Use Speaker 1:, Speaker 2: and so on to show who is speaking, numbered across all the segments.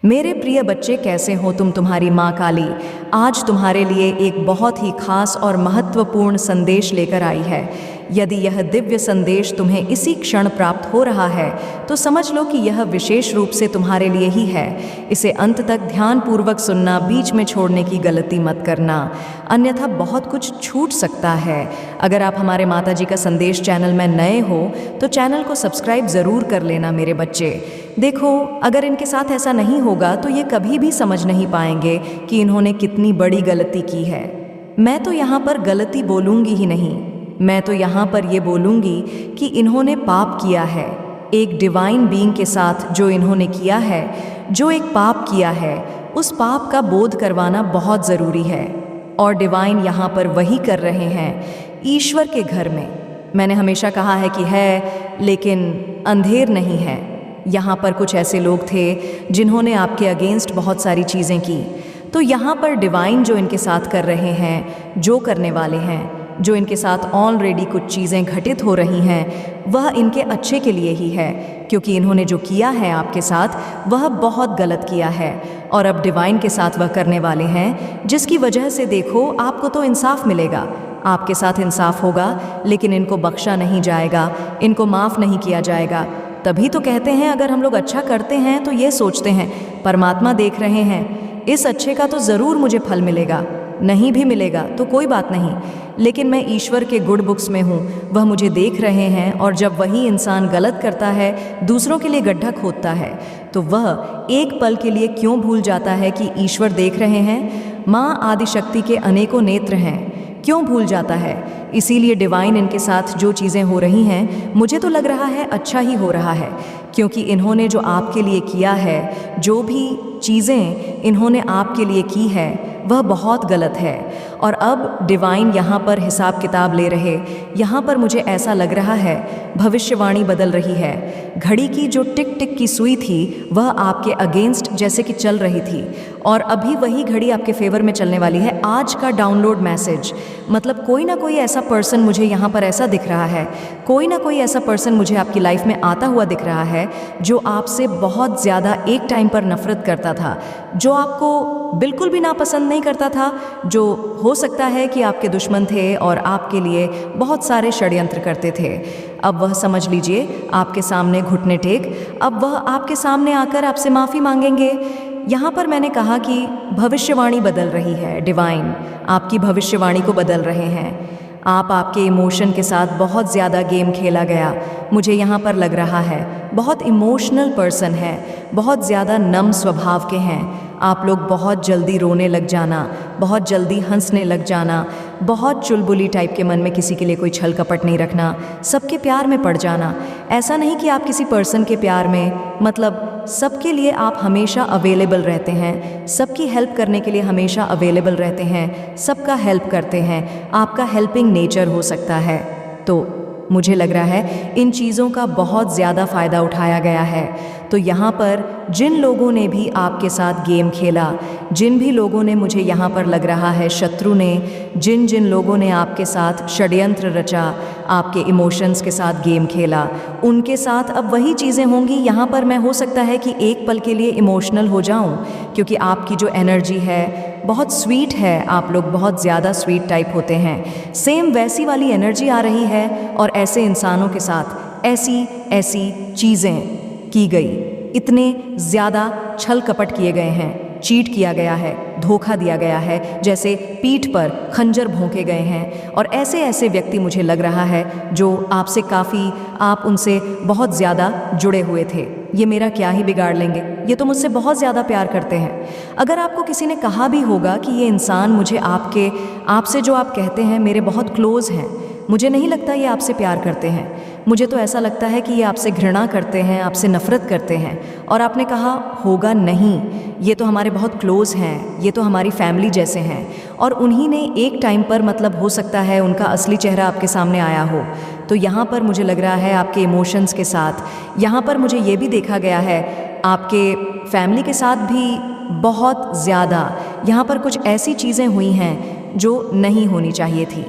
Speaker 1: मेरे प्रिय बच्चे, कैसे हो तुम? तुम्हारी माँ काली आज तुम्हारे लिए एक बहुत ही खास और महत्वपूर्ण संदेश लेकर आई है। यदि यह दिव्य संदेश तुम्हें इसी क्षण प्राप्त हो रहा है तो समझ लो कि यह विशेष रूप से तुम्हारे लिए ही है। इसे अंत तक ध्यानपूर्वक सुनना, बीच में छोड़ने की गलती मत करना, अन्यथा बहुत कुछ छूट सकता है। अगर आप हमारे माताजी का संदेश चैनल में नए हो तो चैनल को सब्सक्राइब ज़रूर कर लेना मेरे बच्चे। देखो, अगर इनके साथ ऐसा नहीं होगा तो ये कभी भी समझ नहीं पाएंगे कि इन्होंने कितनी बड़ी गलती की है। मैं तो यहाँ पर गलती बोलूँगी ही नहीं, मैं तो यहाँ पर ये बोलूँगी कि इन्होंने पाप किया है। एक डिवाइन बीइंग के साथ जो इन्होंने किया है, जो एक पाप किया है, उस पाप का बोध करवाना बहुत ज़रूरी है। और डिवाइन यहाँ पर वही कर रहे हैं, ईश्वर के घर में। मैंने हमेशा कहा है कि है, लेकिन अंधेर नहीं है। यहाँ पर कुछ ऐसे लोग थे जिन्होंने आपके अगेंस्ट बहुत सारी चीज़ें की। तो यहाँ पर डिवाइन जो इनके साथ कर रहे हैं, जो करने वाले हैं, जो इनके साथ ऑलरेडी कुछ चीज़ें घटित हो रही हैं, वह इनके अच्छे के लिए ही है, क्योंकि इन्होंने जो किया है आपके साथ वह बहुत गलत किया है। और अब डिवाइन के साथ वह करने वाले हैं जिसकी वजह से देखो आपको तो इंसाफ मिलेगा, आपके साथ इंसाफ होगा, लेकिन इनको बख्शा नहीं जाएगा, इनको माफ़ नहीं किया जाएगा। तभी तो कहते हैं अगर हम लोग अच्छा करते हैं तो ये सोचते हैं परमात्मा देख रहे हैं, इस अच्छे का तो ज़रूर मुझे फल मिलेगा। नहीं भी मिलेगा तो कोई बात नहीं, लेकिन मैं ईश्वर के गुड बुक्स में हूँ, वह मुझे देख रहे हैं। और जब वही इंसान गलत करता है, दूसरों के लिए गड्ढा खोदता है, तो वह एक पल के लिए क्यों भूल जाता है कि ईश्वर देख रहे हैं। माँ आदिशक्ति के अनेकों नेत्र हैं, क्यों भूल जाता है? इसीलिए डिवाइन इनके साथ जो चीज़ें हो रही हैं, मुझे तो लग रहा है अच्छा ही हो रहा है, क्योंकि इन्होंने जो आपके लिए किया है, जो भी चीज़ें इन्होंने आपके लिए की है, वह बहुत गलत है। और अब डिवाइन यहाँ पर हिसाब किताब ले रहे, यहाँ पर मुझे ऐसा लग रहा है भविष्यवाणी बदल रही है। घड़ी की जो टिक टिक की सुई थी वह आपके अगेंस्ट जैसे कि चल रही थी, और अभी वही घड़ी आपके फेवर में चलने वाली है। आज का डाउनलोड मैसेज, मतलब कोई ना कोई ऐसा पर्सन मुझे यहाँ पर ऐसा दिख रहा है, कोई ना कोई ऐसा पर्सन मुझे आपकी लाइफ में आता हुआ दिख रहा है जो आपसे बहुत ज़्यादा एक टाइम पर नफरत करता था, जो आपको बिल्कुल भी नापसंद नहीं करता था, जो हो सकता है कि आपके दुश्मन थे और आपके लिए बहुत सारे षड्यंत्र करते थे। अब वह समझ लीजिए आपके सामने घुटने टेक, अब वह आपके सामने आकर आपसे माफ़ी मांगेंगे। यहाँ पर मैंने कहा कि भविष्यवाणी बदल रही है, डिवाइन आपकी भविष्यवाणी को बदल रहे हैं। आपके इमोशन के साथ बहुत ज़्यादा गेम खेला गया, मुझे यहाँ पर लग रहा है। बहुत इमोशनल पर्सन है, बहुत ज़्यादा नम स्वभाव के हैं आप लोग। बहुत जल्दी रोने लग जाना, बहुत जल्दी हंसने लग जाना, बहुत चुलबुली टाइप के मन में किसी के लिए कोई छल कपट नहीं रखना, सबके प्यार में पड़ जाना। ऐसा नहीं कि आप किसी पर्सन के प्यार में, मतलब सबके लिए आप हमेशा अवेलेबल रहते हैं, सबकी हेल्प करने के लिए हमेशा अवेलेबल रहते हैं, सबका हेल्प करते हैं, आपका हेल्पिंग नेचर हो सकता है। तो मुझे लग रहा है इन चीज़ों का बहुत ज़्यादा फ़ायदा उठाया गया है। तो यहाँ पर जिन लोगों ने भी आपके साथ गेम खेला, जिन भी लोगों ने, मुझे यहाँ पर लग रहा है शत्रु ने, जिन जिन लोगों ने आपके साथ षड्यंत्र रचा, आपके इमोशंस के साथ गेम खेला, उनके साथ अब वही चीज़ें होंगी। यहाँ पर मैं हो सकता है कि एक पल के लिए इमोशनल हो जाऊँ, क्योंकि आपकी जो एनर्जी है बहुत स्वीट है, आप लोग बहुत ज़्यादा स्वीट टाइप होते हैं, सेम वैसी वाली एनर्जी आ रही है। और ऐसे इंसानों के साथ ऐसी ऐसी चीज़ें की गई, इतने ज़्यादा छल कपट किए गए हैं, चीट किया गया है, धोखा दिया गया है, जैसे पीठ पर खंजर भोंके गए हैं। और ऐसे ऐसे व्यक्ति मुझे लग रहा है जो आपसे काफ़ी, आप उनसे बहुत ज़्यादा जुड़े हुए थे। ये मेरा क्या ही बिगाड़ लेंगे, ये तो मुझसे बहुत ज़्यादा प्यार करते हैं। अगर आपको किसी ने कहा भी होगा कि ये इंसान मुझे आपसे जो आप कहते हैं मेरे बहुत क्लोज़ हैं, मुझे नहीं लगता ये आपसे प्यार करते हैं। मुझे तो ऐसा लगता है कि ये आपसे घृणा करते हैं, आपसे नफ़रत करते हैं। और आपने कहा होगा नहीं, ये तो हमारे बहुत क्लोज़ हैं, ये तो हमारी फैमिली जैसे हैं। और उन्हीं ने एक टाइम पर, मतलब हो सकता है उनका असली चेहरा आपके सामने आया हो। तो यहाँ पर मुझे लग रहा है आपके इमोशंस के साथ, यहाँ पर मुझे ये भी देखा गया है आपके फैमिली के साथ भी बहुत ज़्यादा यहाँ पर कुछ ऐसी चीज़ें हुई हैं जो नहीं होनी चाहिए थी।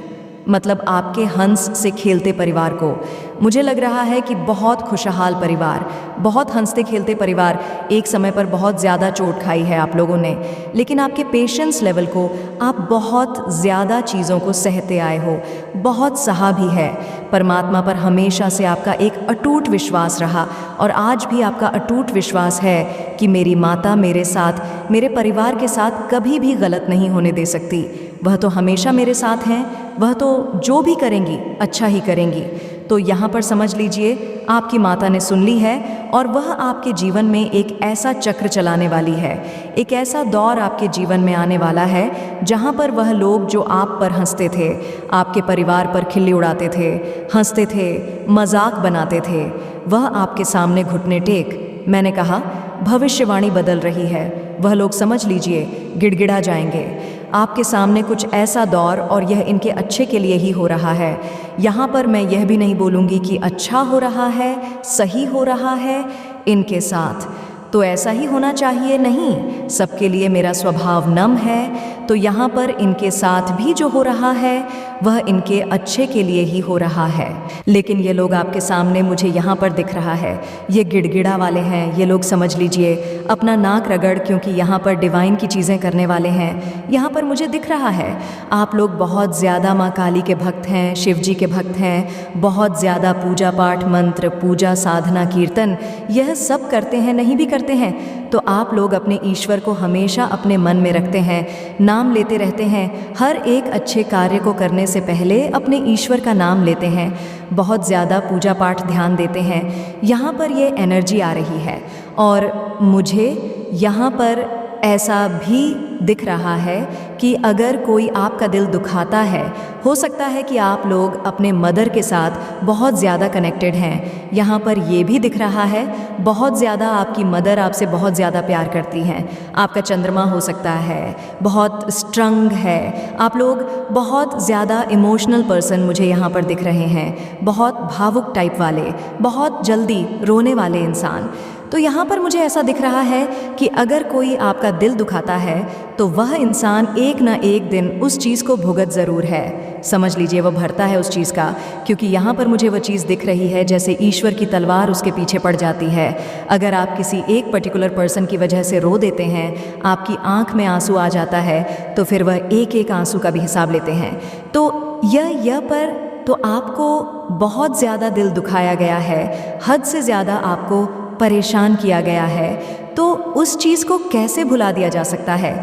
Speaker 1: मतलब आपके हंस से खेलते परिवार को। मुझे लग रहा है कि बहुत खुशहाल परिवार, बहुत हंसते खेलते परिवार। एक समय पर बहुत ज़्यादा चोट खाई है आप लोगों ने, लेकिन आपके पेशेंस लेवल को, आप बहुत ज़्यादा चीज़ों को सहते आए हो, बहुत सहा भी है। परमात्मा पर हमेशा से आपका एक अटूट विश्वास रहा और आज भी आपका अटूट विश्वास है कि मेरी माता मेरे साथ, मेरे परिवार के साथ कभी भी गलत नहीं होने दे सकती। वह तो हमेशा मेरे साथ हैं, वह तो जो भी करेंगी अच्छा ही करेंगी। तो यहाँ पर समझ लीजिए आपकी माता ने सुन ली है और वह आपके जीवन में एक ऐसा चक्र चलाने वाली है, एक ऐसा दौर आपके जीवन में आने वाला है जहाँ पर वह लोग जो आप पर हंसते थे, आपके परिवार पर खिल्ली उड़ाते थे, हंसते थे, मजाक बनाते थे, वह आपके सामने घुटने टेक, मैंने कहा भविष्यवाणी बदल रही है, वह लोग समझ लीजिए गिड़गिड़ा जाएंगे। आपके सामने कुछ ऐसा दौर, और यह इनके अच्छे के लिए ही हो रहा है। यहाँ पर मैं यह भी नहीं बोलूँगी कि अच्छा हो रहा है, सही हो रहा है इनके साथ, तो ऐसा ही होना चाहिए, नहीं, सबके लिए मेरा स्वभाव नम है। तो यहाँ पर इनके साथ भी जो हो रहा है वह इनके अच्छे के लिए ही हो रहा है। लेकिन ये लोग आपके सामने मुझे यहाँ पर दिख रहा है, ये गिड़गिड़ा वाले हैं, ये लोग समझ लीजिए अपना नाक रगड़, क्योंकि यहाँ पर डिवाइन की चीज़ें करने वाले हैं। यहाँ पर मुझे दिख रहा है आप लोग बहुत ज़्यादा माँ काली के भक्त हैं, शिव जी के भक्त हैं, बहुत ज़्यादा पूजा पाठ, मंत्र, पूजा, साधना, कीर्तन यह सब करते हैं, नहीं भी करते हैं तो आप लोग अपने ईश्वर को हमेशा अपने मन में रखते हैं, नाम लेते रहते हैं। हर एक अच्छे कार्य को करने से पहले अपने ईश्वर का नाम लेते हैं, बहुत ज़्यादा पूजा पाठ ध्यान देते हैं। यहाँ पर ये एनर्जी आ रही है और मुझे यहाँ पर ऐसा भी दिख रहा है कि अगर कोई आपका दिल दुखाता है, हो सकता है कि आप लोग अपने मदर के साथ बहुत ज़्यादा कनेक्टेड हैं। यहाँ पर ये भी दिख रहा है बहुत ज़्यादा आपकी मदर आपसे बहुत ज़्यादा प्यार करती हैं। आपका चंद्रमा हो सकता है बहुत स्ट्रंग है, आप लोग बहुत ज़्यादा इमोशनल पर्सन मुझे यहाँ पर दिख रहे हैं, बहुत भावुक टाइप वाले, बहुत जल्दी रोने वाले इंसान। तो यहाँ पर मुझे ऐसा दिख रहा है कि अगर कोई आपका दिल दुखाता है तो वह इंसान एक ना एक दिन उस चीज़ को भुगत ज़रूर है, समझ लीजिए वह भरता है उस चीज़ का, क्योंकि यहाँ पर मुझे वह चीज़ दिख रही है जैसे ईश्वर की तलवार उसके पीछे पड़ जाती है। अगर आप किसी एक पर्टिकुलर पर्सन की वजह से रो देते हैं, आपकी आँख में आंसू आ जाता है, तो फिर वह एक एक आंसू का भी हिसाब लेते हैं। तो यह पर तो आपको बहुत ज़्यादा दिल दुखाया गया है, हद से ज़्यादा आपको परेशान किया गया है, तो उस चीज़ को कैसे भुला दिया जा सकता है?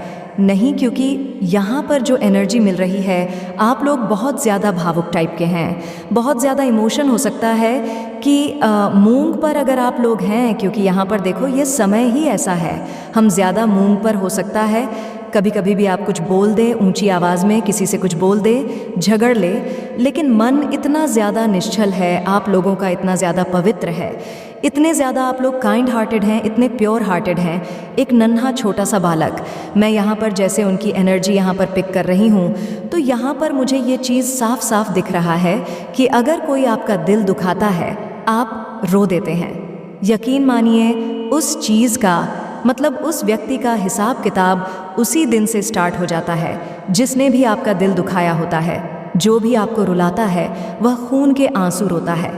Speaker 1: नहीं, क्योंकि यहाँ पर जो एनर्जी मिल रही है, आप लोग बहुत ज़्यादा भावुक टाइप के हैं, बहुत ज़्यादा इमोशन हो सकता है कि मूंग पर अगर आप लोग हैं, क्योंकि यहाँ पर देखो ये समय ही ऐसा है, हम ज़्यादा मूंग पर हो सकता है। कभी कभी भी आप कुछ बोल दे ऊंची आवाज़ में, किसी से कुछ बोल दे, झगड़ ले, लेकिन मन इतना ज़्यादा निश्चल है, आप लोगों का इतना ज़्यादा पवित्र है, इतने ज़्यादा आप लोग काइंड हार्टेड हैं, इतने प्योर हार्टेड हैं। एक नन्हा छोटा सा बालक, मैं यहाँ पर जैसे उनकी एनर्जी यहाँ पर पिक कर रही हूँ, तो यहाँ पर मुझे ये चीज़ साफ साफ दिख रहा है कि अगर कोई आपका दिल दुखाता है, आप रो देते हैं। यकीन मानिए उस चीज़ का मतलब उस व्यक्ति का हिसाब किताब उसी दिन से स्टार्ट हो जाता है जिसने भी आपका दिल दुखाया होता है। जो भी आपको रुलाता है वह खून के आंसू रोता है।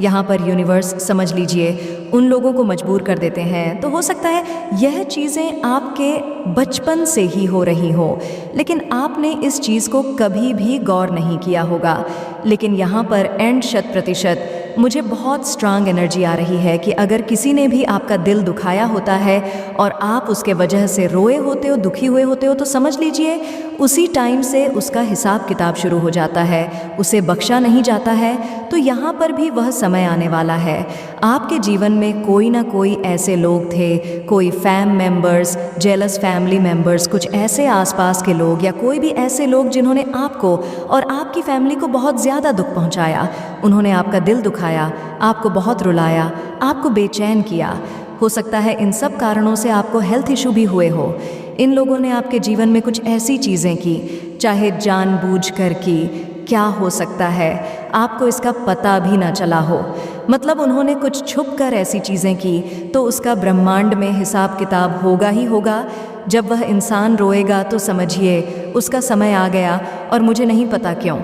Speaker 1: यहाँ पर यूनिवर्स समझ लीजिए उन लोगों को मजबूर कर देते हैं। तो हो सकता है यह चीज़ें आपके बचपन से ही हो रही हो, लेकिन आपने इस चीज़ को कभी भी गौर नहीं किया होगा। लेकिन यहाँ पर एंड 100% मुझे बहुत स्ट्रांग एनर्जी आ रही है कि अगर किसी ने भी आपका दिल दुखाया होता है और आप उसके वजह से रोए होते हो, दुखी हुए होते हो, तो समझ लीजिए उसी टाइम से उसका हिसाब किताब शुरू हो जाता है, उसे बख्शा नहीं जाता है। तो यहाँ पर भी वह समय आने वाला है, आपके जीवन में कोई ना कोई ऐसे लोग थे, कोई fam members, jealous family members, कुछ ऐसे आसपास के लोग या कोई भी ऐसे लोग जिन्होंने आपको और आपकी फैमिली को बहुत ज़्यादा दुख पहुँचाया। उन्होंने आपका दिल दुखाया, आपको बहुत रुलाया, आपको बेचैन किया। हो सकता है इन सब कारणों से आपको हेल्थ इशू भी हुए हो। इन लोगों ने आपके जीवन में कुछ ऐसी चीज़ें की, चाहे जानबूझकर की, क्या हो सकता है आपको इसका पता भी ना चला हो। मतलब उन्होंने कुछ छुप कर ऐसी चीज़ें की, तो उसका ब्रह्मांड में हिसाब किताब होगा ही होगा। जब वह इंसान रोएगा तो समझिए उसका समय आ गया, और मुझे नहीं पता क्यों,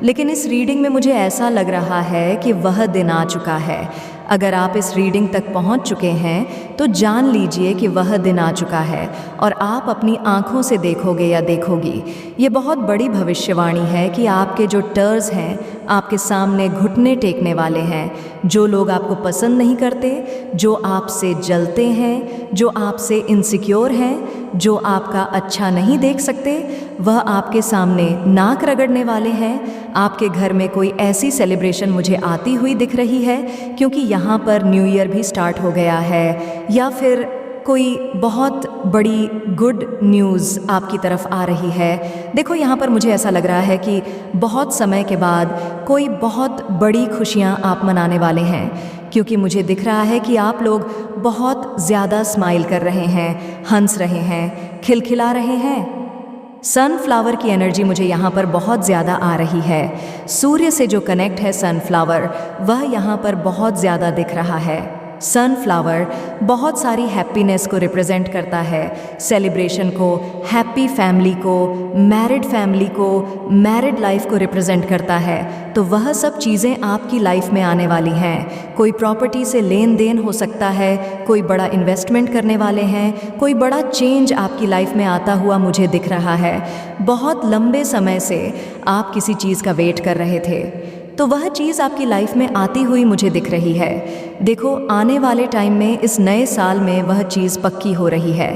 Speaker 1: लेकिन इस रीडिंग में मुझे ऐसा लग रहा है कि वह दिन आ चुका है। अगर आप इस रीडिंग तक पहुंच चुके हैं तो जान लीजिए कि वह दिन आ चुका है और आप अपनी आंखों से देखोगे या देखोगी। ये बहुत बड़ी भविष्यवाणी है कि आपके जो टर्स हैं आपके सामने घुटने टेकने वाले हैं। जो लोग आपको पसंद नहीं करते, जो आपसे जलते हैं, जो आपसे इनसिक्योर हैं, जो आपका अच्छा नहीं देख सकते, वह आपके सामने नाक रगड़ने वाले हैं। आपके घर में कोई ऐसी सेलिब्रेशन मुझे आती हुई दिख रही है, क्योंकि यहाँ पर न्यू ईयर भी स्टार्ट हो गया है, या फिर कोई बहुत बड़ी गुड न्यूज़ आपकी तरफ आ रही है। देखो, यहाँ पर मुझे ऐसा लग रहा है कि बहुत समय के बाद कोई बहुत बड़ी खुशियाँ आप मनाने वाले हैं, क्योंकि मुझे दिख रहा है कि आप लोग बहुत ज़्यादा स्माइल कर रहे हैं, हंस रहे हैं, खिलखिला रहे हैं। सनफ्लावर की एनर्जी मुझे यहाँ पर बहुत ज़्यादा आ रही है। सूर्य से जो कनेक्ट है सनफ्लावर, वह यहाँ पर बहुत ज़्यादा दिख रहा है। सनफ्लावर बहुत सारी हैप्पीनेस को रिप्रेजेंट करता है, सेलिब्रेशन को, हैप्पी फैमिली को, मैरिड फैमिली को, मैरिड लाइफ को रिप्रेजेंट करता है। तो वह सब चीज़ें आपकी लाइफ में आने वाली हैं। कोई प्रॉपर्टी से लेन देन हो सकता है, कोई बड़ा इन्वेस्टमेंट करने वाले हैं, कोई बड़ा चेंज आपकी लाइफ में आता हुआ मुझे दिख रहा है। बहुत लंबे समय से आप किसी चीज़ का वेट कर रहे थे, तो वह चीज़ आपकी लाइफ में आती हुई मुझे दिख रही है। देखो, आने वाले टाइम में, इस नए साल में वह चीज़ पक्की हो रही है।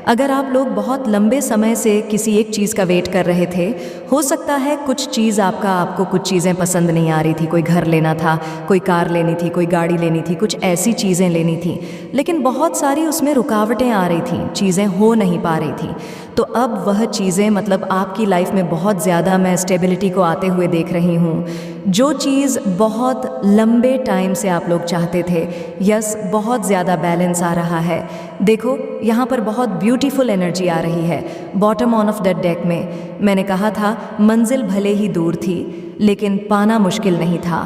Speaker 1: अगर आप लोग बहुत लंबे समय से किसी एक चीज़ का वेट कर रहे थे, हो सकता है कुछ चीज़ आपको कुछ चीज़ें पसंद नहीं आ रही थी। कोई घर लेना था, कोई कार लेनी थी, कोई गाड़ी लेनी थी, कुछ ऐसी चीज़ें लेनी थी, लेकिन बहुत सारी उसमें रुकावटें आ रही थी, चीज़ें हो नहीं पा रही थी। तो अब वह चीज़ें, मतलब आपकी लाइफ में बहुत ज़्यादा मैं स्टेबिलिटी को आते हुए देख रही हूँ। जो चीज़ बहुत लंबे टाइम से आप लोग चाहते थे, यस, बहुत ज़्यादा बैलेंस आ रहा है। देखो, यहाँ पर बहुत ब्यूटीफुल एनर्जी आ रही है। Bottom on off the deck में मैंने कहा था, मंजिल भले ही दूर थी लेकिन पाना मुश्किल नहीं था।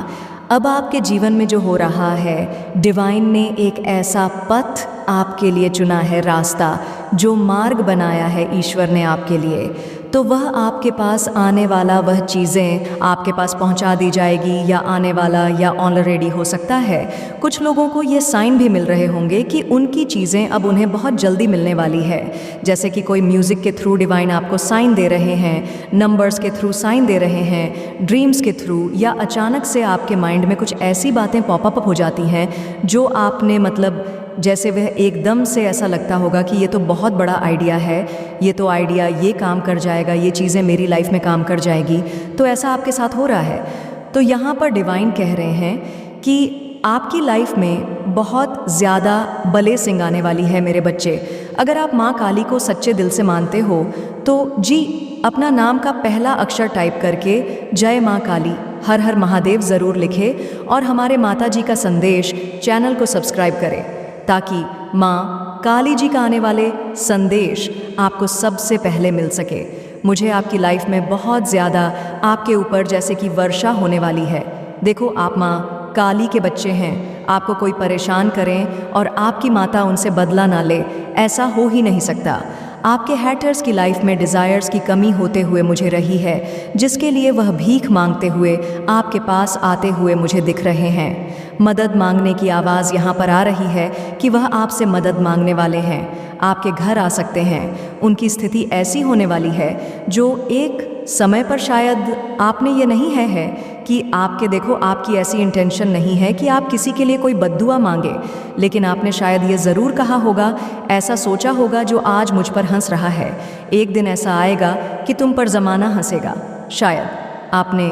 Speaker 1: अब आपके जीवन में जो हो रहा है, डिवाइन ने एक ऐसा पथ आपके लिए चुना है, रास्ता, जो मार्ग बनाया है ईश्वर ने आपके लिए। तो वह आपके पास आने वाला, वह चीज़ें आपके पास पहुंचा दी जाएगी, या आने वाला या ऑलरेडी हो सकता है। कुछ लोगों को ये साइन भी मिल रहे होंगे कि उनकी चीज़ें अब उन्हें बहुत जल्दी मिलने वाली है। जैसे कि कोई म्यूज़िक के थ्रू डिवाइन आपको साइन दे रहे हैं, नंबर्स के थ्रू साइन दे रहे हैं, ड्रीम्स के थ्रू, या अचानक से आपके माइंड में कुछ ऐसी बातें पॉपअप हो जाती हैं जो आपने, मतलब जैसे वह एकदम से ऐसा लगता होगा कि ये तो बहुत बड़ा आइडिया है, ये तो आइडिया ये काम कर जाएगा, ये चीज़ें मेरी लाइफ में काम कर जाएगी। तो ऐसा आपके साथ हो रहा है। तो यहाँ पर डिवाइन कह रहे हैं कि आपकी लाइफ में बहुत ज़्यादा ब्लेसिंग आने वाली है मेरे बच्चे। अगर आप माँ काली को सच्चे दिल से मानते हो तो जी, अपना नाम का पहला अक्षर टाइप करके जय माँ काली, हर हर महादेव ज़रूर लिखें और हमारे माता जी का संदेश चैनल को सब्सक्राइब करें, ताकि माँ काली जी का आने वाले संदेश आपको सबसे पहले मिल सके। मुझे आपकी लाइफ में बहुत ज़्यादा आपके ऊपर जैसे कि वर्षा होने वाली है। देखो, आप माँ काली के बच्चे हैं, आपको कोई परेशान करें और आपकी माता उनसे बदला ना ले, ऐसा हो ही नहीं सकता। आपके हैटर्स की लाइफ में डिज़ायर्स की कमी होते हुए मुझे रही है, जिसके लिए वह भीख मांगते हुए आपके पास आते हुए मुझे दिख रहे हैं। मदद मांगने की आवाज़ यहाँ पर आ रही है कि वह आपसे मदद मांगने वाले हैं, आपके घर आ सकते हैं। उनकी स्थिति ऐसी होने वाली है जो एक समय पर शायद आपने ये नहीं है कि आपके, देखो, आपकी ऐसी इंटेंशन नहीं है कि आप किसी के लिए कोई बद्दुआ मांगे, लेकिन आपने शायद ये ज़रूर कहा होगा, ऐसा सोचा होगा, जो आज मुझ पर हंस रहा है, एक दिन ऐसा आएगा कि तुम पर ज़माना हंसेगा। शायद आपने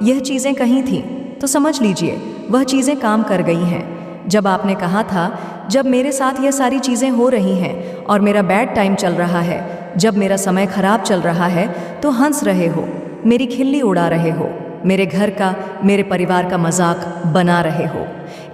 Speaker 1: यह चीज़ें कही थी, तो समझ लीजिए वह चीज़ें काम कर गई हैं। जब आपने कहा था, जब मेरे साथ यह सारी चीज़ें हो रही हैं और मेरा बैड टाइम चल रहा है, जब मेरा समय खराब चल रहा है, तो हंस रहे हो, मेरी खिल्ली उड़ा रहे हो, मेरे घर का, मेरे परिवार का मजाक बना रहे हो।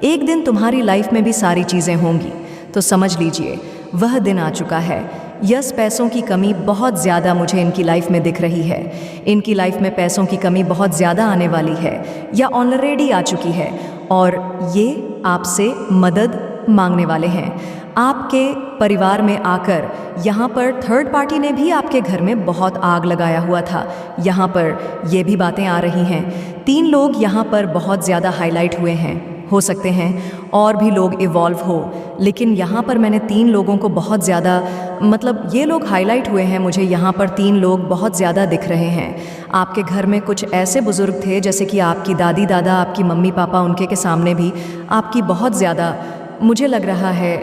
Speaker 1: एक दिन तुम्हारी लाइफ में भी सारी चीज़ें होंगी, तो समझ लीजिए वह दिन आ चुका है। यस, पैसों की कमी बहुत ज़्यादा मुझे इनकी लाइफ में दिख रही है। इनकी लाइफ में पैसों की कमी बहुत ज़्यादा आने वाली है, या ऑलरेडी आ चुकी है, और ये आपसे मदद मांगने वाले हैं। आपके परिवार में आकर यहाँ पर थर्ड पार्टी ने भी आपके घर में बहुत आग लगाया हुआ था। यहाँ पर ये भी बातें आ रही हैं। 3 लोग यहाँ पर बहुत ज़्यादा हाईलाइट हुए हैं। हो सकते हैं और भी लोग इवॉल्व हो, लेकिन यहाँ पर मैंने 3 लोगों को बहुत ज़्यादा, मतलब ये लोग हाईलाइट हुए हैं। मुझे यहाँ पर 3 लोग बहुत ज़्यादा दिख रहे हैं। आपके घर में कुछ ऐसे बुज़ुर्ग थे जैसे कि आपकी दादी दादा, आपकी मम्मी पापा, उनके के सामने भी आपकी बहुत ज़्यादा, मुझे लग रहा है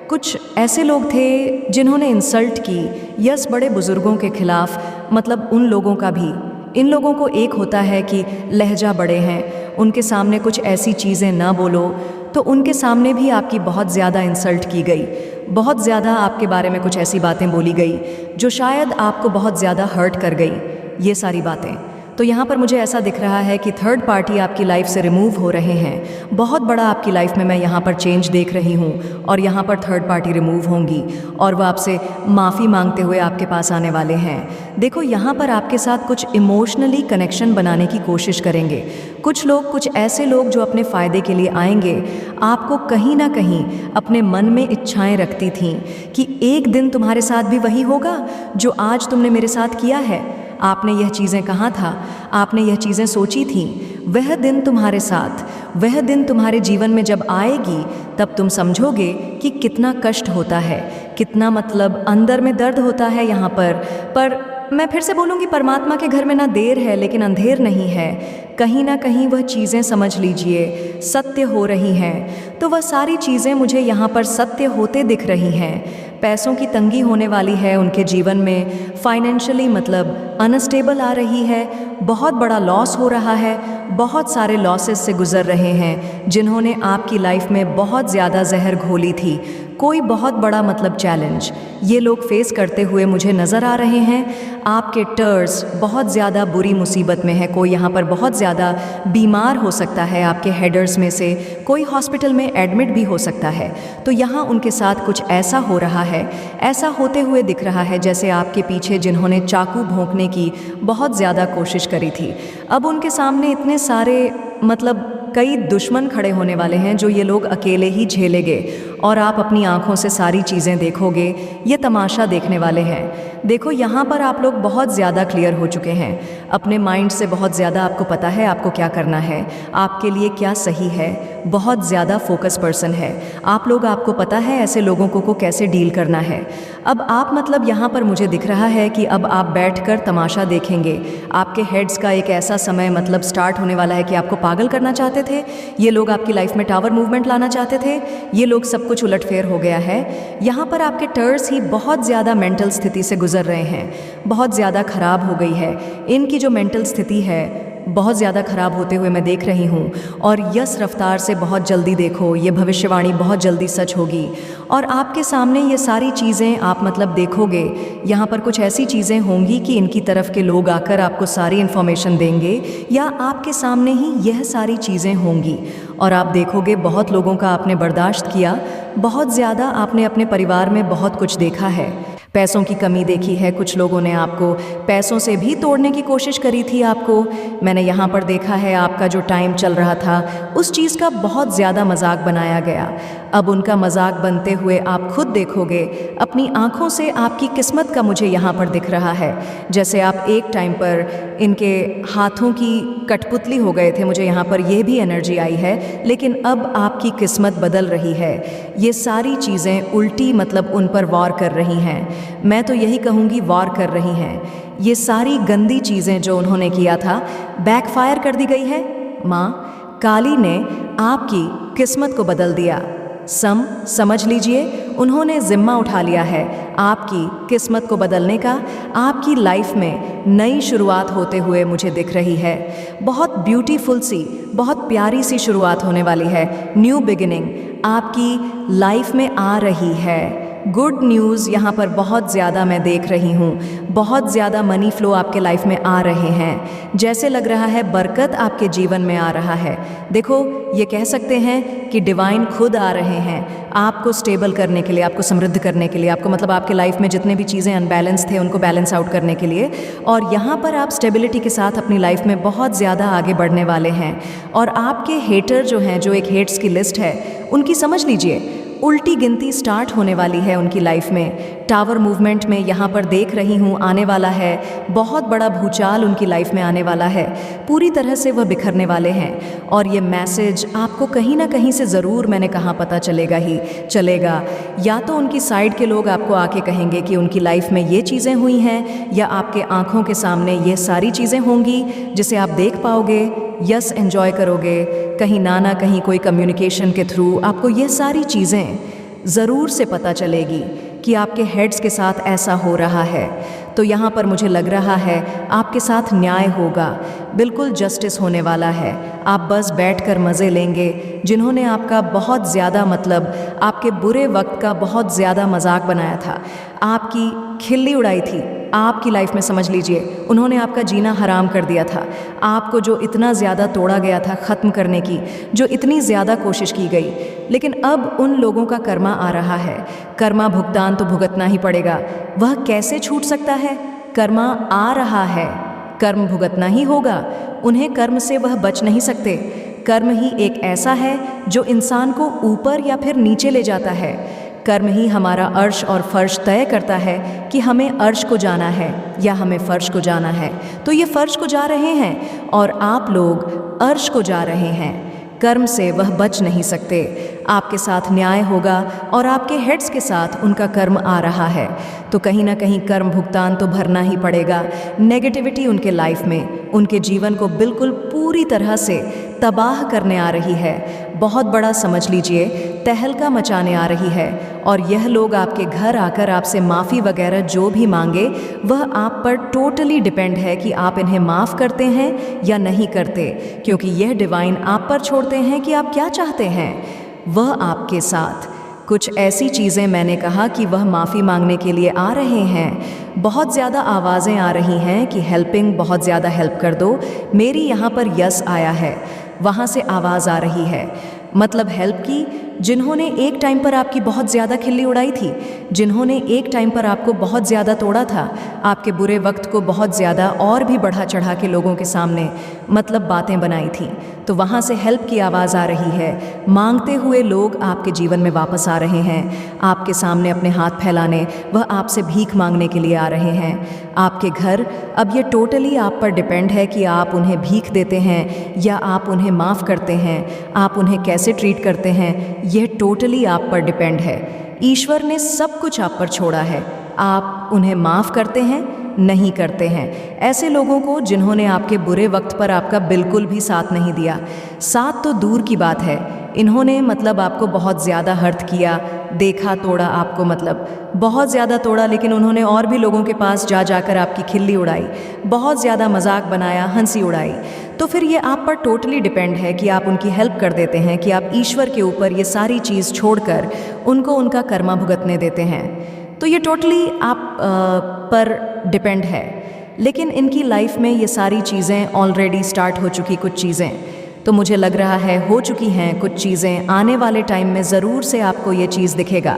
Speaker 1: कुछ ऐसे लोग थे जिन्होंने इंसल्ट की। यस, बड़े बुज़ुर्गों के ख़िलाफ़, मतलब उन लोगों का भी, इन लोगों को एक होता है कि लहजा बड़े हैं, उनके सामने कुछ ऐसी चीज़ें ना बोलो, तो उनके सामने भी आपकी बहुत ज़्यादा इंसल्ट की गई। बहुत ज़्यादा आपके बारे में कुछ ऐसी बातें बोली गई जो शायद आपको बहुत ज़्यादा हर्ट कर गई। ये सारी बातें, तो यहाँ पर मुझे ऐसा दिख रहा है कि थर्ड पार्टी आपकी लाइफ से रिमूव हो रहे हैं। बहुत बड़ा आपकी लाइफ में मैं यहाँ पर चेंज देख रही हूँ, और यहाँ पर थर्ड पार्टी रिमूव होंगी और वह आपसे माफ़ी मांगते हुए आपके पास आने वाले हैं। देखो, यहाँ पर आपके साथ कुछ इमोशनली कनेक्शन बनाने की कोशिश करेंगे कुछ लोग, कुछ ऐसे लोग जो अपने फ़ायदे के लिए आएंगे। आपको कहीं ना कहीं अपने मन में इच्छाएं रखती थीं कि एक दिन तुम्हारे साथ भी वही होगा जो आज तुमने मेरे साथ किया है। आपने यह चीज़ें कहा था, आपने यह चीज़ें सोची थीं। वह दिन तुम्हारे साथ, वह दिन तुम्हारे जीवन में जब आएगी, तब तुम समझोगे कि कितना कष्ट होता है, कितना मतलब अंदर में दर्द होता है यहाँ पर मैं फिर से बोलूँगी, परमात्मा के घर में ना देर है लेकिन अंधेर नहीं है। कहीं ना कहीं वह चीज़ें, समझ लीजिए, सत्य हो रही हैं। तो वह सारी चीज़ें मुझे यहाँ पर सत्य होते दिख रही हैं। पैसों की तंगी होने वाली है उनके जीवन में, फाइनेंशियली मतलब अनस्टेबल आ रही है, बहुत बड़ा लॉस हो रहा है, बहुत सारे लॉसेस से गुजर रहे हैं जिन्होंने आपकी लाइफ में बहुत ज़्यादा जहर घोली थी। कोई बहुत बड़ा मतलब चैलेंज ये लोग फेस करते हुए मुझे नज़र आ रहे हैं। आपके टर्स बहुत ज़्यादा बुरी मुसीबत में है। कोई यहाँ पर बहुत ज़्यादा बीमार हो सकता है, आपके हेडर्स में से कोई हॉस्पिटल में एडमिट भी हो सकता है। तो यहाँ उनके साथ कुछ ऐसा हो रहा है, ऐसा होते हुए दिख रहा है जैसे आपके पीछे जिन्होंने चाकू भोंकने की बहुत ज़्यादा कोशिश करी थी, अब उनके सामने इतने सारे मतलब कई दुश्मन खड़े होने वाले हैं जो ये लोग अकेले ही झेलेंगे, और आप अपनी आंखों से सारी चीज़ें देखोगे। ये तमाशा देखने वाले हैं। देखो, यहाँ पर आप लोग बहुत ज़्यादा क्लियर हो चुके हैं अपने माइंड से, बहुत ज़्यादा आपको पता है आपको क्या करना है, आपके लिए क्या सही है। बहुत ज़्यादा फोकस पर्सन है आप लोग, आपको पता है ऐसे लोगों को कैसे डील करना है। अब आप मतलब यहाँ पर मुझे दिख रहा है कि अब आप बैठकर तमाशा देखेंगे। आपके हेड्स का एक ऐसा समय मतलब स्टार्ट होने वाला है कि आपको पागल करना चाहते थे ये लोग, आपकी लाइफ में टावर मूवमेंट लाना चाहते थे ये लोग, सब कुछ उलटफेर हो गया है। यहाँ पर आपके टर्स ही बहुत ज़्यादा मेंटल स्थिति से गुजर रहे हैं, बहुत ज़्यादा ख़राब हो गई है इनकी जो मेंटल स्थिति है, बहुत ज़्यादा ख़राब होते हुए मैं देख रही हूँ। और यस रफ्तार से बहुत जल्दी देखो, ये भविष्यवाणी बहुत जल्दी सच होगी और आपके सामने ये सारी चीज़ें आप मतलब देखोगे। यहाँ पर कुछ ऐसी चीज़ें होंगी कि इनकी तरफ के लोग आकर आपको सारी इन्फॉर्मेशन देंगे, या आपके सामने ही यह सारी चीज़ें होंगी और आप देखोगे बहुत लोगों का आपने बर्दाश्त किया, बहुत ज़्यादा आपने अपने परिवार में बहुत कुछ देखा है। पैसों की कमी देखी है, कुछ लोगों ने आपको पैसों से भी तोड़ने की कोशिश करी थी आपको। मैंने यहाँ पर देखा है आपका जो टाइम चल रहा था उस चीज़ का बहुत ज़्यादा मजाक बनाया गया। अब उनका मजाक बनते हुए आप खुद देखोगे अपनी आँखों से। आपकी किस्मत का मुझे यहाँ पर दिख रहा है जैसे आप एक टाइम पर इनके हाथों की कठपुतली हो गए थे, मुझे यहाँ पर यह भी एनर्जी आई है। लेकिन अब आपकी किस्मत बदल रही है, ये सारी चीज़ें उल्टी मतलब उन पर वॉर कर रही हैं। मैं तो यही कहूँगी वॉर कर रही हैं। ये सारी गंदी चीज़ें जो उन्होंने किया था बैकफायर कर दी गई है। माँ काली ने आपकी किस्मत को बदल दिया। समझ लीजिए, उन्होंने जिम्मा उठा लिया है आपकी किस्मत को बदलने का। आपकी लाइफ में नई शुरुआत होते हुए मुझे दिख रही है। बहुत ब्यूटीफुल सी, बहुत प्यारी सी शुरुआत होने वाली है। न्यू बिगिनिंग आपकी लाइफ में आ रही है। गुड न्यूज़ यहाँ पर बहुत ज़्यादा मैं देख रही हूँ। बहुत ज़्यादा मनी फ्लो आपके लाइफ में आ रहे हैं, जैसे लग रहा है बरकत आपके जीवन में आ रहा है। देखो, ये कह सकते हैं कि डिवाइन खुद आ रहे हैं आपको स्टेबल करने के लिए, आपको समृद्ध करने के लिए, आपको मतलब आपके लाइफ में जितने भी चीज़ें अनबैलेंस थे उनको बैलेंस आउट करने के लिए। और यहाँ पर आप स्टेबिलिटी के साथ अपनी लाइफ में बहुत ज़्यादा आगे बढ़ने वाले हैं। और आपके हेटर जो हैं, जो एक हेट्स की लिस्ट है, उनकी समझ लीजिए, उल्टी गिनती स्टार्ट होने वाली है उनकी लाइफ में। टावर मूवमेंट में यहाँ पर देख रही हूँ आने वाला है, बहुत बड़ा भूचाल उनकी लाइफ में आने वाला है, पूरी तरह से वह बिखरने वाले हैं। और ये मैसेज आपको कहीं ना कहीं से ज़रूर, मैंने कहा, पता चलेगा ही चलेगा। या तो उनकी साइड के लोग आपको आके कहेंगे कि उनकी लाइफ में ये चीज़ें हुई हैं, या आपके आँखों के सामने ये सारी चीज़ें होंगी जिसे आप देख पाओगे, यस एंजॉय करोगे। कहीं ना कहीं कोई कम्युनिकेशन के थ्रू आपको ये सारी चीज़ें ज़रूर से पता चलेगी कि आपके हेड्स के साथ ऐसा हो रहा है। तो यहाँ पर मुझे लग रहा है आपके साथ न्याय होगा, बिल्कुल जस्टिस होने वाला है। आप बस बैठकर मज़े लेंगे। जिन्होंने आपका बहुत ज़्यादा, मतलब आपके बुरे वक्त का बहुत ज़्यादा मजाक बनाया था, आपकी खिल्ली उड़ाई थी आपकी लाइफ में, समझ लीजिए उन्होंने आपका जीना हराम कर दिया था। आपको जो इतना ज़्यादा तोड़ा गया था ख़त्म करने की, जो इतनी ज़्यादा कोशिश की गई, लेकिन अब उन लोगों का कर्मा आ रहा है। कर्मा भुगतान तो भुगतना ही पड़ेगा। वह कैसे छूट सकता है? कर्मा आ रहा है, कर्म भुगतना ही होगा। उन्हें कर्म से वह बच नहीं सकते। कर्म ही एक ऐसा है जो इंसान को ऊपर या फिर नीचे ले जाता है। कर्म ही हमारा अर्श और फर्श तय करता है कि हमें अर्श को जाना है या हमें फर्श को जाना है। तो ये फर्श को जा रहे हैं और आप लोग अर्श को जा रहे हैं। कर्म से वह बच नहीं सकते। आपके साथ न्याय होगा और आपके हेड्स के साथ उनका कर्म आ रहा है। तो कहीं ना कहीं कर्म भुगतान तो भरना ही पड़ेगा। नेगेटिविटी उनके लाइफ में, उनके जीवन को बिल्कुल पूरी तरह से तबाह करने आ रही है। बहुत बड़ा, समझ लीजिए, तहलका मचाने आ रही है। और यह लोग आपके घर आकर आपसे माफ़ी वगैरह जो भी मांगे, वह आप पर टोटली डिपेंड है कि आप इन्हें माफ़ करते हैं या नहीं करते, क्योंकि यह डिवाइन आप पर छोड़ते हैं कि आप क्या चाहते हैं। वह आपके साथ कुछ ऐसी चीज़ें, मैंने कहा कि वह माफ़ी मांगने के लिए आ रहे हैं। बहुत ज़्यादा आवाज़ें आ रही हैं कि हेल्पिंग, बहुत ज़्यादा हेल्प कर दो। मेरी यहाँ पर यस आया है, वहाँ से आवाज़ आ रही है, मतलब हेल्प की। जिन्होंने एक टाइम पर आपकी बहुत ज़्यादा खिल्ली उड़ाई थी, जिन्होंने एक टाइम पर आपको बहुत ज़्यादा तोड़ा था, आपके बुरे वक्त को बहुत ज़्यादा और भी बढ़ा चढ़ा के लोगों के सामने मतलब बातें बनाई थी, तो वहाँ से हेल्प की आवाज़ आ रही है। मांगते हुए लोग आपके जीवन में वापस आ रहे हैं, आपके सामने अपने हाथ फैलाने, वह आपसे भीख मांगने के लिए आ रहे हैं। आपके घर, अब ये टोटली आप पर डिपेंड है कि आप उन्हें भीख देते हैं या आप उन्हें माफ़ करते हैं, आप उन्हें कैसे ट्रीट करते हैं, यह टोटली आप पर डिपेंड है। ईश्वर ने सब कुछ आप पर छोड़ा है। आप उन्हें माफ़ करते हैं, नहीं करते हैं। ऐसे लोगों को जिन्होंने आपके बुरे वक्त पर आपका बिल्कुल भी साथ नहीं दिया, साथ तो दूर की बात है, इन्होंने मतलब आपको बहुत ज़्यादा हर्ट किया, देखा, तोड़ा आपको, मतलब बहुत ज़्यादा तोड़ा। लेकिन उन्होंने और भी लोगों के पास जाकर आपकी खिल्ली उड़ाई, बहुत ज़्यादा मजाक बनाया, हंसी उड़ाई। तो फिर ये आप पर टोटली डिपेंड है कि आप उनकी हेल्प कर देते हैं, कि आप ईश्वर के ऊपर ये सारी चीज़ छोड़कर उनको उनका कर्मा भुगतने देते हैं। तो ये टोटली आप पर डिपेंड है। लेकिन इनकी लाइफ में ये सारी चीज़ें ऑलरेडी स्टार्ट हो चुकी, कुछ चीज़ें तो मुझे लग रहा है हो चुकी हैं, कुछ चीज़ें आने वाले टाइम में ज़रूर से आपको ये चीज़ दिखेगा।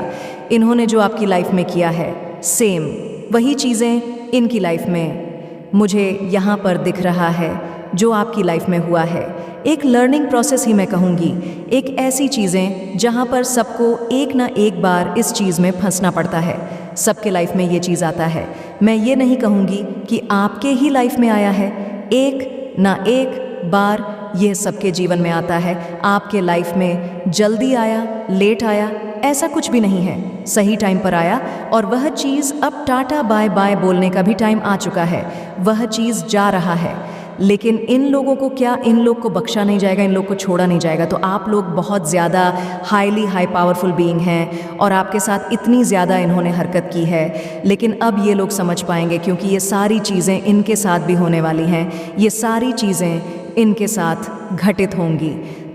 Speaker 1: इन्होंने जो आपकी लाइफ में किया है, सेम वही चीज़ें इनकी लाइफ में मुझे यहाँ पर दिख रहा है जो आपकी लाइफ में हुआ है। एक लर्निंग प्रोसेस ही मैं कहूँगी, एक ऐसी चीज़ें जहाँ पर सबको एक ना एक बार इस चीज़ में फंसना पड़ता है। सबके लाइफ में ये चीज़ आता है। मैं ये नहीं कहूँगी कि आपके ही लाइफ में आया है, एक ना एक बार यह सबके जीवन में आता है। आपके लाइफ में जल्दी आया, लेट आया, ऐसा कुछ भी नहीं है, सही टाइम पर आया। और वह चीज़ अब टाटा बाय बाय बोलने का भी टाइम आ चुका है, वह चीज़ जा रहा है। लेकिन इन लोगों को क्या, इन लोग को बख्शा नहीं जाएगा, इन लोग को छोड़ा नहीं जाएगा। तो आप लोग बहुत ज़्यादा हाई पावरफुल बीइंग हैं और आपके साथ इतनी ज़्यादा इन्होंने हरकत की है। लेकिन अब ये लोग समझ पाएंगे, क्योंकि ये सारी चीज़ें इनके साथ भी होने वाली हैं, ये सारी चीज़ें इनके साथ घटित होंगी,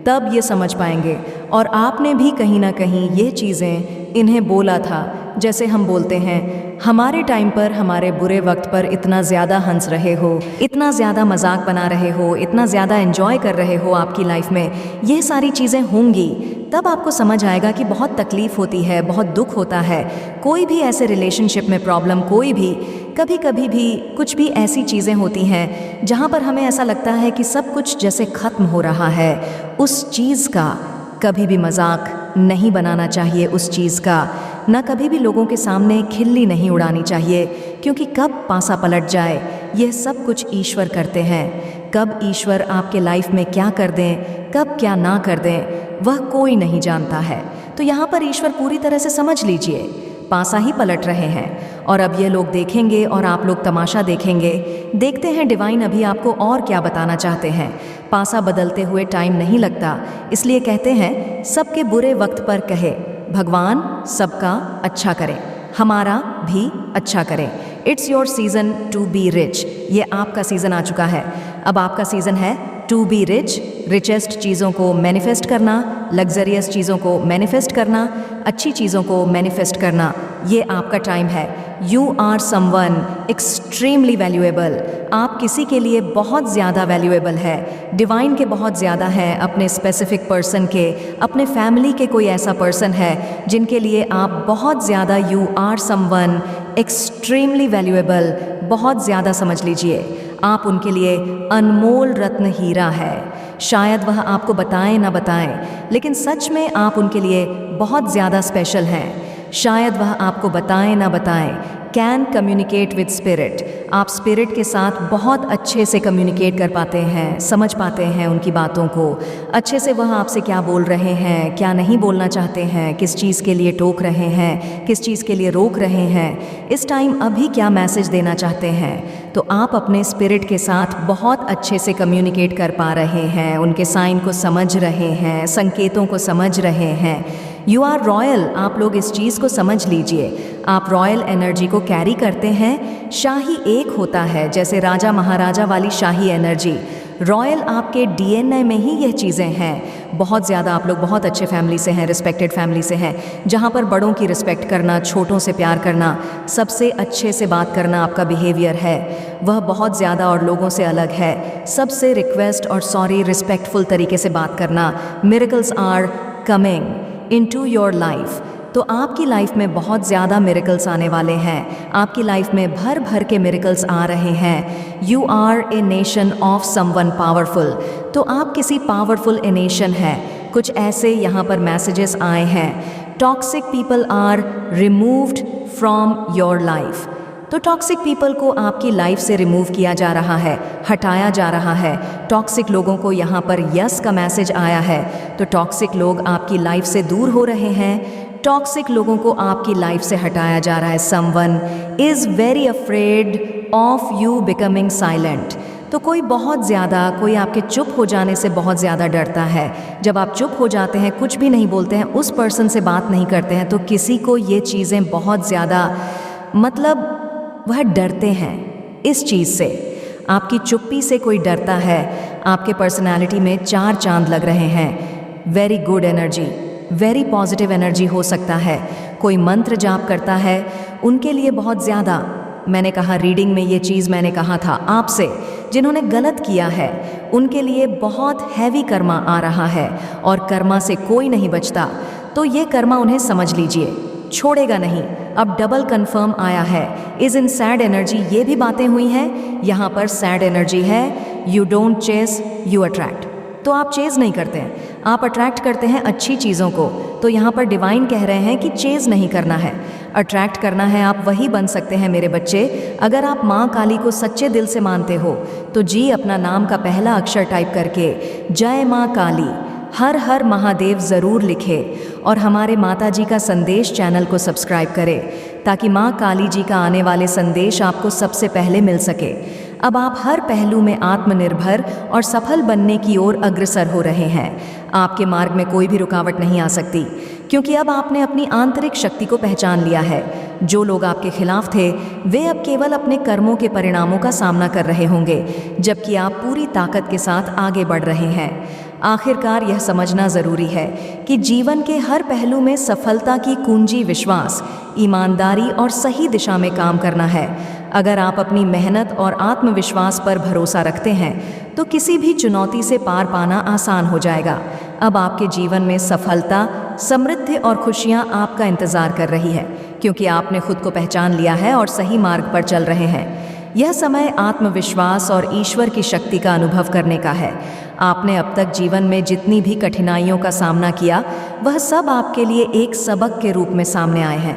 Speaker 1: तब ये समझ पाएंगे। और आपने भी कहीं ना कहीं ये चीज़ें इन्हें बोला था, जैसे हम बोलते हैं, हमारे टाइम पर, हमारे बुरे वक्त पर इतना ज़्यादा हंस रहे हो, इतना ज़्यादा मजाक बना रहे हो, इतना ज़्यादा एंजॉय कर रहे हो आपकी लाइफ में, ये सारी चीज़ें होंगी। तब आपको समझ आएगा कि बहुत तकलीफ़ होती है, बहुत दुख होता है। कोई भी ऐसे रिलेशनशिप में प्रॉब्लम, कोई भी कभी भी कुछ भी ऐसी चीज़ें होती हैं जहाँ पर हमें ऐसा लगता है कि सब कुछ जैसे ख़त्म हो रहा है, उस चीज़ का कभी भी मजाक नहीं बनाना चाहिए उस चीज़ का, न कभी भी लोगों के सामने खिल्ली नहीं उड़ानी चाहिए, क्योंकि कब पासा पलट जाए यह सब कुछ ईश्वर करते हैं। कब ईश्वर आपके लाइफ में क्या कर दें, कब क्या ना कर दें, वह कोई नहीं जानता है। तो यहाँ पर ईश्वर पूरी तरह से समझ लीजिए, पासा ही पलट रहे हैं। और अब ये लोग देखेंगे और आप लोग तमाशा देखेंगे। देखते हैं डिवाइन अभी आपको और क्या बताना चाहते हैं। पासा बदलते हुए टाइम नहीं लगता, इसलिए कहते हैं सबके बुरे वक्त पर कहे भगवान सबका अच्छा करें, हमारा भी अच्छा करें। It's your season to be rich. ये आपका सीजन आ चुका है। अब आपका सीजन है टू बी रिच। रिचेस्ट चीज़ों को मैनिफेस्ट करना, लग्जरियस चीज़ों को मैनिफेस्ट करना, अच्छी चीज़ों को मैनिफेस्ट करना, ये आपका टाइम है। You are someone extremely valuable. आप किसी के लिए बहुत ज़्यादा वैल्यूएबल है, डिवाइन के बहुत ज़्यादा है, अपने स्पेसिफिक पर्सन के, अपने फैमिली के कोई ऐसा पर्सन है जिनके लिए आप बहुत ज़्यादा, you are someone extremely valuable, बहुत ज़्यादा समझ लीजिए। आप उनके लिए अनमोल रत्न हीरा है। शायद वह आपको बताएं ना बताएं, लेकिन सच में आप उनके लिए बहुत ज़्यादा स्पेशल हैं। शायद वह आपको बताएं ना बताएं। Can communicate with spirit. आप स्पिरिट के साथ बहुत अच्छे से कम्युनिकेट कर पाते हैं, समझ पाते हैं उनकी बातों को अच्छे से। वह आपसे क्या बोल रहे हैं, क्या नहीं बोलना चाहते हैं, किस चीज़ के लिए टोक रहे हैं, किस चीज़ के लिए रोक रहे हैं, इस टाइम अभी क्या मैसेज देना चाहते हैं। तो आप अपने स्पिरिट के साथ बहुत अच्छे से कम्युनिकेट कर पा रहे हैं, उनके साइन को समझ रहे हैं, संकेतों को समझ रहे हैं। You are royal. आप लोग इस चीज़ को समझ लीजिए, आप रॉयल एनर्जी को कैरी करते हैं। शाही एक होता है, जैसे राजा महाराजा वाली शाही एनर्जी। रॉयल आपके डीएनए में ही यह चीज़ें हैं। बहुत ज़्यादा आप लोग बहुत अच्छे फैमिली से हैं, रिस्पेक्टेड फैमिली से हैं, जहाँ पर बड़ों की रिस्पेक्ट करना, छोटों से प्यार करना, सबसे अच्छे से बात करना आपका बिहेवियर है। वह बहुत ज़्यादा और लोगों से अलग है। सबसे रिक्वेस्ट और सॉरी रिस्पेक्टफुल तरीके से बात करना। Miracles are coming into your life. तो आपकी लाइफ में बहुत ज़्यादा मिरेकल्स आने वाले हैं। आपकी लाइफ में भर भर के मिरेकल्स आ रहे हैं। You are a nation of someone powerful. तो आप किसी पावरफुल ए नेशन है। कुछ ऐसे यहाँ पर मैसेजेस आए हैं। Toxic people are removed from your life. तो टॉक्सिक पीपल को आपकी लाइफ से रिमूव किया जा रहा है, हटाया जा रहा है। टॉक्सिक लोगों को यहाँ पर यस का मैसेज आया है। तो टॉक्सिक लोग आपकी लाइफ से दूर हो रहे हैं। टॉक्सिक लोगों को आपकी लाइफ से हटाया जा रहा है। Someone is very afraid of you becoming silent. तो कोई बहुत ज़्यादा, कोई आपके चुप हो जाने से बहुत ज़्यादा डरता है। जब आप चुप हो जाते हैं, कुछ भी नहीं बोलते हैं, उस पर्सन से बात नहीं करते हैं, तो किसी को ये चीज़ें बहुत ज़्यादा, मतलब वह डरते हैं इस चीज़ से। आपकी चुप्पी से कोई डरता है। आपके पर्सनालिटी में 4 चांद लग रहे हैं। Very good energy, very positive energy हो सकता है। कोई मंत्र जाप करता है, उनके लिए बहुत ज़्यादा, मैंने कहा रीडिंग में ये चीज़ मैंने कहा था आपसे, जिन्होंने गलत किया है उनके लिए बहुत हैवी कर्मा आ रहा है और कर्मा से कोई नहीं बचता। तो ये कर्मा उन्हें समझ लीजिए, छोड़ेगा नहीं। अब डबल कंफर्म आया है। इज इन सैड एनर्जी ये भी बातें हुई हैं। यहाँ पर सैड एनर्जी है। You don't chase, you attract. तो आप चेज़ नहीं करते हैं, आप अट्रैक्ट करते हैं अच्छी चीज़ों को। तो यहाँ पर डिवाइन कह रहे हैं कि चेज़ नहीं करना है, अट्रैक्ट करना है। आप वही बन सकते हैं मेरे बच्चे। अगर आप माँ काली को सच्चे दिल से मानते हो तो जी अपना नाम का पहला अक्षर टाइप करके जय माँ काली, हर हर महादेव ज़रूर लिखे और हमारे माता जी का संदेश चैनल को सब्सक्राइब करें, ताकि माँ काली जी का आने वाले संदेश आपको सबसे पहले मिल सके। अब आप हर पहलू में आत्मनिर्भर और सफल बनने की ओर अग्रसर हो रहे हैं। आपके मार्ग में कोई भी रुकावट नहीं आ सकती, क्योंकि अब आपने अपनी आंतरिक शक्ति को पहचान लिया है। जो लोग आपके खिलाफ थे वे अब केवल अपने कर्मों के परिणामों का सामना कर रहे होंगे, जबकि आप पूरी ताकत के साथ आगे बढ़ रहे हैं। आखिरकार यह समझना ज़रूरी है कि जीवन के हर पहलू में सफलता की कुंजी विश्वास, ईमानदारी और सही दिशा में काम करना है। अगर आप अपनी मेहनत और आत्मविश्वास पर भरोसा रखते हैं तो किसी भी चुनौती से पार पाना आसान हो जाएगा। अब आपके जीवन में सफलता, समृद्धि और खुशियां आपका इंतज़ार कर रही है, क्योंकि आपने खुद को पहचान लिया है और सही मार्ग पर चल रहे हैं। यह समय आत्मविश्वास और ईश्वर की शक्ति का अनुभव करने का है। आपने अब तक जीवन में जितनी भी कठिनाइयों का सामना किया, वह सब आपके लिए एक सबक के रूप में सामने आए हैं।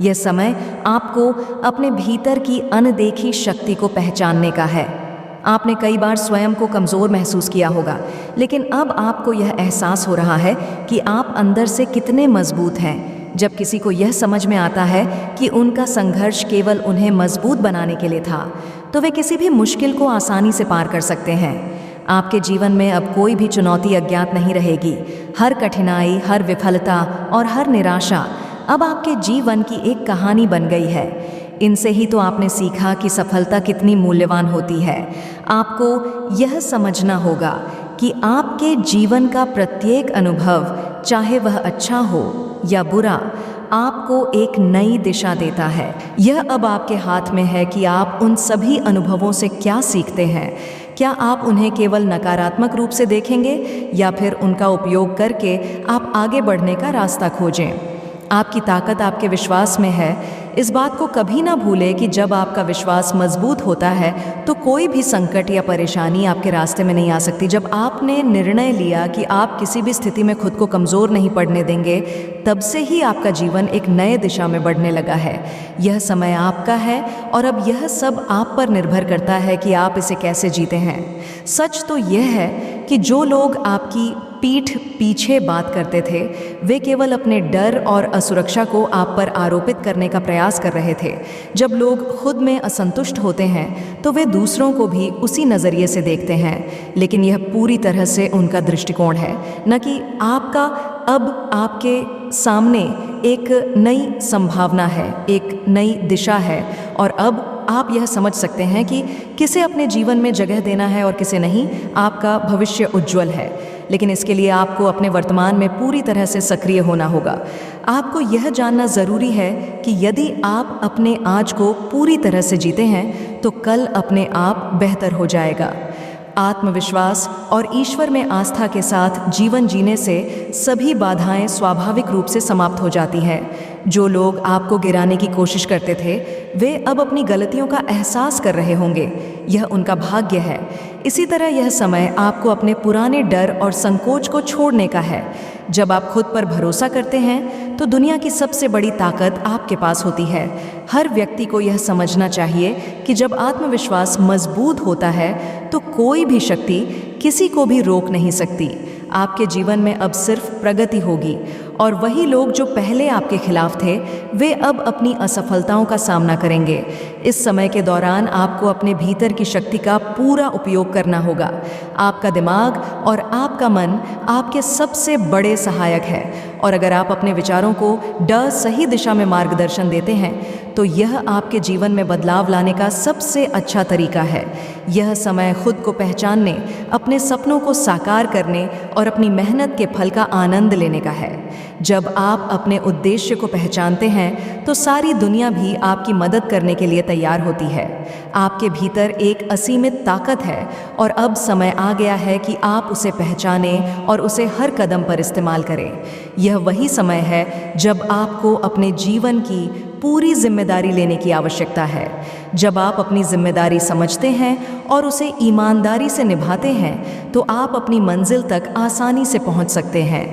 Speaker 1: यह समय आपको अपने भीतर की अनदेखी शक्ति को पहचानने का है। आपने कई बार स्वयं को कमज़ोर महसूस किया होगा, लेकिन अब आपको यह एहसास हो रहा है कि आप अंदर से कितने मजबूत हैं। जब किसी को यह समझ में आता है कि उनका संघर्ष केवल उन्हें मजबूत बनाने के लिए था, तो वे किसी भी मुश्किल को आसानी से पार कर सकते हैं। आपके जीवन में अब कोई भी चुनौती अज्ञात नहीं रहेगी। हर कठिनाई, हर विफलता और हर निराशा अब आपके जीवन की एक कहानी बन गई है। इनसे ही तो आपने सीखा कि सफलता कितनी मूल्यवान होती है। आपको यह समझना होगा कि आपके जीवन का प्रत्येक अनुभव, चाहे वह अच्छा हो या बुरा, आपको एक नई दिशा देता है। यह अब आपके हाथ में है कि आप उन सभी अनुभवों से क्या सीखते हैं। क्या आप उन्हें केवल नकारात्मक रूप से देखेंगे या फिर उनका उपयोग करके आप आगे बढ़ने का रास्ता खोजें। आपकी ताकत आपके विश्वास में है। इस बात को कभी ना भूलें कि जब आपका विश्वास मजबूत होता है तो कोई भी संकट या परेशानी आपके रास्ते में नहीं आ सकती। जब आपने निर्णय लिया कि आप किसी भी स्थिति में खुद को कमज़ोर नहीं पड़ने देंगे, तब से ही आपका जीवन एक नए दिशा में बढ़ने लगा है। यह समय आपका है और अब यह सब आप पर निर्भर करता है कि आप इसे कैसे जीते हैं। सच तो यह है कि जो लोग आपकी पीठ पीछे बात करते थे, वे केवल अपने डर और असुरक्षा को आप पर आरोपित करने का प्रयास कर रहे थे। जब लोग खुद में असंतुष्ट होते हैं तो वे दूसरों को भी उसी नज़रिए से देखते हैं, लेकिन यह पूरी तरह से उनका दृष्टिकोण है, न कि आपका। अब आपके सामने एक नई संभावना है, एक नई दिशा है, और अब आप यह समझ सकते हैं कि किसे अपने जीवन में जगह देना है और किसे नहीं। आपका भविष्य उज्जवल है, लेकिन इसके लिए आपको अपने वर्तमान में पूरी तरह से सक्रिय होना होगा। आपको यह जानना ज़रूरी है कि यदि आप अपने आज को पूरी तरह से जीते हैं तो कल अपने आप बेहतर हो जाएगा। आत्मविश्वास और ईश्वर में आस्था के साथ जीवन जीने से सभी बाधाएं स्वाभाविक रूप से समाप्त हो जाती हैं। जो लोग आपको गिराने की कोशिश करते थे, वे अब अपनी गलतियों का एहसास कर रहे होंगे। यह उनका भाग्य है। इसी तरह यह समय आपको अपने पुराने डर और संकोच को छोड़ने का है। जब आप खुद पर भरोसा करते हैं तो दुनिया की सबसे बड़ी ताकत आपके पास होती है। हर व्यक्ति को यह समझना चाहिए कि जब आत्मविश्वास मजबूत होता है तो कोई भी शक्ति किसी को भी रोक नहीं सकती। आपके जीवन में अब सिर्फ प्रगति होगी, और वही लोग जो पहले आपके खिलाफ थे, वे अब अपनी असफलताओं का सामना करेंगे। इस समय के दौरान आपको अपने भीतर की शक्ति का पूरा उपयोग करना होगा। आपका दिमाग और आपका मन आपके सबसे बड़े सहायक है, और अगर आप अपने विचारों को सही दिशा में मार्गदर्शन देते हैं तो यह आपके जीवन में बदलाव लाने का सबसे अच्छा तरीका है। यह समय खुद को पहचानने, अपने सपनों को साकार करने और अपनी मेहनत के फल का आनंद लेने का है। जब आप अपने उद्देश्य को पहचानते हैं तो सारी दुनिया भी आपकी मदद करने के लिए तैयार होती है। आपके भीतर एक असीमित ताकत है, और अब समय आ गया है कि आप उसे पहचानें और उसे हर कदम पर इस्तेमाल करें। यह वही समय है जब आपको अपने जीवन की पूरी जिम्मेदारी लेने की आवश्यकता है। जब आप अपनी जिम्मेदारी समझते हैं और उसे ईमानदारी से निभाते हैं तो आप अपनी मंजिल तक आसानी से पहुंच सकते हैं।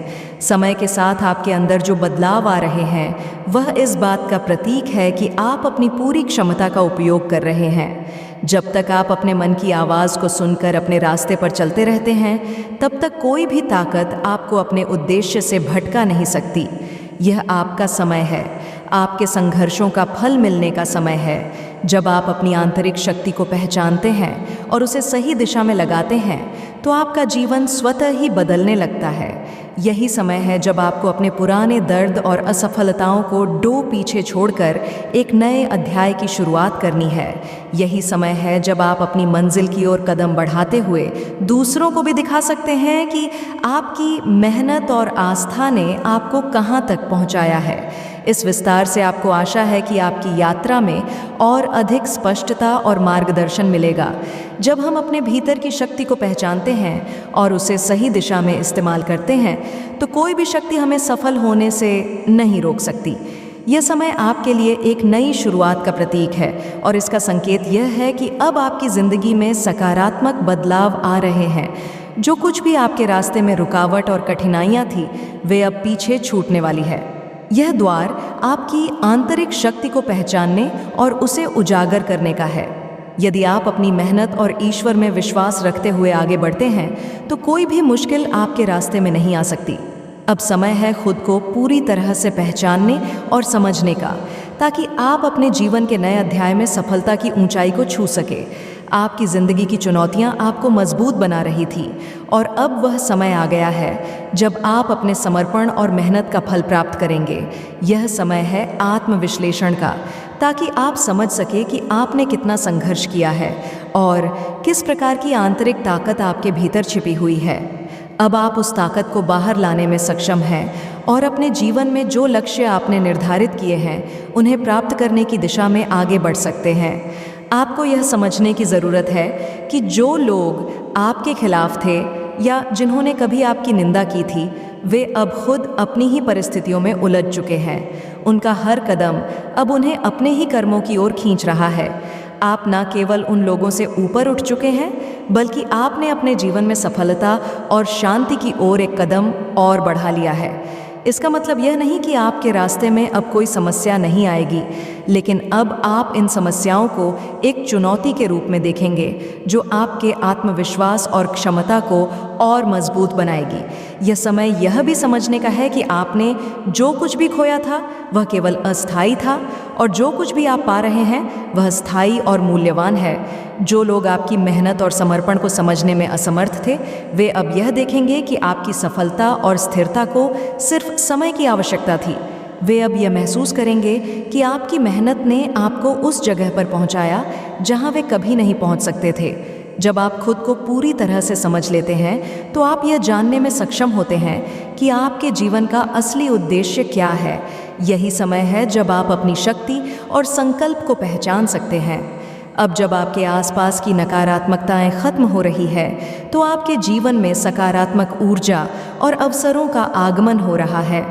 Speaker 1: समय के साथ आपके अंदर जो बदलाव आ रहे हैं वह इस बात का प्रतीक है कि आप अपनी पूरी क्षमता का उपयोग कर रहे हैं। जब तक आप अपने मन की आवाज़ को सुनकर अपने रास्ते पर चलते रहते हैं, तब तक कोई भी ताकत आपको अपने उद्देश्य से भटका नहीं सकती। यह आपका समय है, आपके संघर्षों का फल मिलने का समय है। जब आप अपनी आंतरिक शक्ति को पहचानते हैं और उसे सही दिशा में लगाते हैं तो आपका जीवन स्वतः ही बदलने लगता है। यही समय है जब आपको अपने पुराने दर्द और असफलताओं को पीछे छोड़कर एक नए अध्याय की शुरुआत करनी है। यही समय है जब आप अपनी मंजिल की ओर कदम बढ़ाते हुए दूसरों को भी दिखा सकते हैं कि आपकी मेहनत और आस्था ने आपको कहां तक पहुंचाया है। इस विस्तार से आपको आशा है कि आपकी यात्रा में और अधिक स्पष्टता और मार्गदर्शन मिलेगा। जब हम अपने भीतर की शक्ति को पहचानते हैं और उसे सही दिशा में इस्तेमाल करते हैं तो कोई भी शक्ति हमें सफल होने से नहीं रोक सकती। यह समय आपके लिए एक नई शुरुआत का प्रतीक है, और इसका संकेत यह है कि अब आपकी ज़िंदगी में सकारात्मक बदलाव आ रहे हैं। जो कुछ भी आपके रास्ते में रुकावट और कठिनाइयां थी, वे अब पीछे छूटने वाली है। यह द्वार आपकी आंतरिक शक्ति को पहचानने और उसे उजागर करने का है। यदि आप अपनी मेहनत और ईश्वर में विश्वास रखते हुए आगे बढ़ते हैं तो कोई भी मुश्किल आपके रास्ते में नहीं आ सकती। अब समय है खुद को पूरी तरह से पहचानने और समझने का, ताकि आप अपने जीवन के नए अध्याय में सफलता की ऊंचाई को छू सके। आपकी ज़िंदगी की चुनौतियां आपको मजबूत बना रही थी और अब वह समय आ गया है जब आप अपने समर्पण और मेहनत का फल प्राप्त करेंगे। यह समय है आत्मविश्लेषण का, ताकि आप समझ सके कि आपने कितना संघर्ष किया है और किस प्रकार की आंतरिक ताकत आपके भीतर छिपी हुई है। अब आप उस ताकत को बाहर लाने में सक्षम हैं और अपने जीवन में जो लक्ष्य आपने निर्धारित किए हैं उन्हें प्राप्त करने की दिशा में आगे बढ़ सकते हैं। आपको यह समझने की ज़रूरत है कि जो लोग आपके खिलाफ थे या जिन्होंने कभी आपकी निंदा की थी, वे अब खुद अपनी ही परिस्थितियों में उलझ चुके हैं। उनका हर कदम अब उन्हें अपने ही कर्मों की ओर खींच रहा है। आप न केवल उन लोगों से ऊपर उठ चुके हैं, बल्कि आपने अपने जीवन में सफलता और शांति की ओर एक कदम और बढ़ा लिया है। इसका मतलब यह नहीं कि आपके रास्ते में अब कोई समस्या नहीं आएगी, लेकिन अब आप इन समस्याओं को एक चुनौती के रूप में देखेंगे जो आपके आत्मविश्वास और क्षमता को और मजबूत बनाएगी। यह समय यह भी समझने का है कि आपने जो कुछ भी खोया था वह केवल अस्थायी था और जो कुछ भी आप पा रहे हैं वह स्थायी और मूल्यवान है। जो लोग आपकी मेहनत और समर्पण को समझने में असमर्थ थे, वे अब यह देखेंगे कि आपकी सफलता और स्थिरता को सिर्फ समय की आवश्यकता थी। वे अब यह महसूस करेंगे कि आपकी मेहनत ने आपको उस जगह पर पहुंचाया जहां वे कभी नहीं पहुंच सकते थे। जब आप खुद को पूरी तरह से समझ लेते हैं तो आप यह जानने में सक्षम होते हैं कि आपके जीवन का असली उद्देश्य क्या है। यही समय है जब आप अपनी शक्ति और संकल्प को पहचान सकते हैं। अब जब आपके आसपास की नकारात्मकताएं खत्म हो रही है तो आपके जीवन में सकारात्मक ऊर्जा और अवसरों का आगमन हो रहा है।